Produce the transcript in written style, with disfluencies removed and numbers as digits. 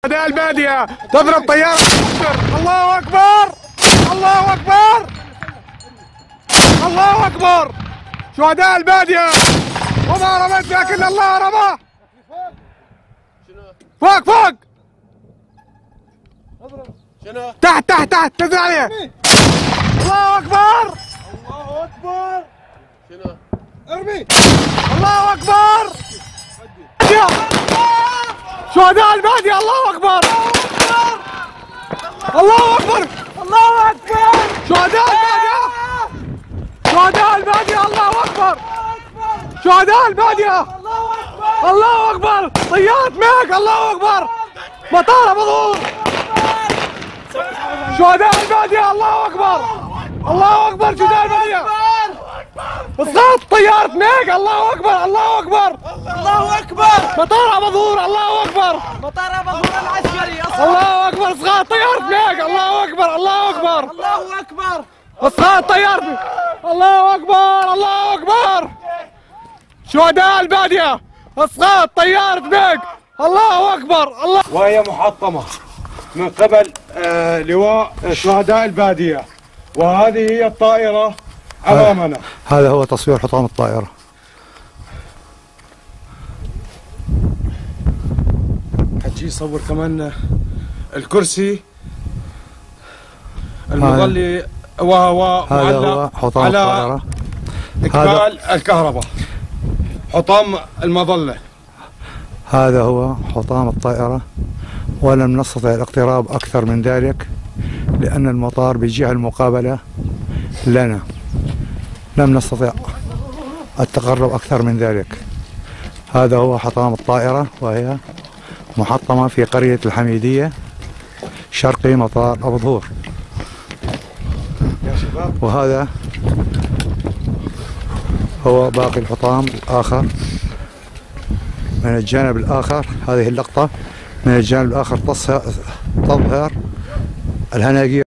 شهداء البادية تضرب طيارة. الله أكبر الله أكبر الله أكبر. شهداء البادية وما رميت لكن الله رماه. فوق فوق تحت تحت تحت تنزل عليه. الله أكبر الله أكبر. ارمي. الله أكبر. شهداء البادية. الله أكبر الله أكبر الله أكبر. شهداء البادية شهداء البادية. الله أكبر. شهداء البادية. الله أكبر. طيارة ميك. الله أكبر. مطار أبو ظهور. شهداء البادية. الله أكبر الله أكبر. شهداء البادية. اسقاط طيارة ميك. الله أكبر الله أكبر الله أكبر. مطار أبو ظهور. الله أكبر. مطار أبو ظهور العسكري. الله أكبر. اسقاط طيارة ميك. الله أكبر الله أكبر. الله أكبر. اسقاط طيارة ميك. الله أكبر الله أكبر. شهداء البادية. اسقاط طيارة ميك. الله أكبر الله. وهي محطمة من قبل لواء شهداء البادية، وهذه هي الطائرة أمامنا. هذا هو تصوير حطام الطائرة. حتجي يصور كمان الكرسي المظلي وهو هذا هو معلق حطام على الطائرة. إكمال الكهرباء. حطام المظلة. هذا هو حطام الطائرة، ولم نستطع الاقتراب أكثر من ذلك لأن المطار بالجهة المقابلة لنا. لم نستطع التقرب أكثر من ذلك. هذا هو حطام الطائرة، وهي محطمة في قرية الحميدية شرقي مطار أبو ظهور. وهذا هو باقي الحطام الآخر من الجانب الآخر. هذه اللقطة من الجانب الآخر تظهر الهناجير.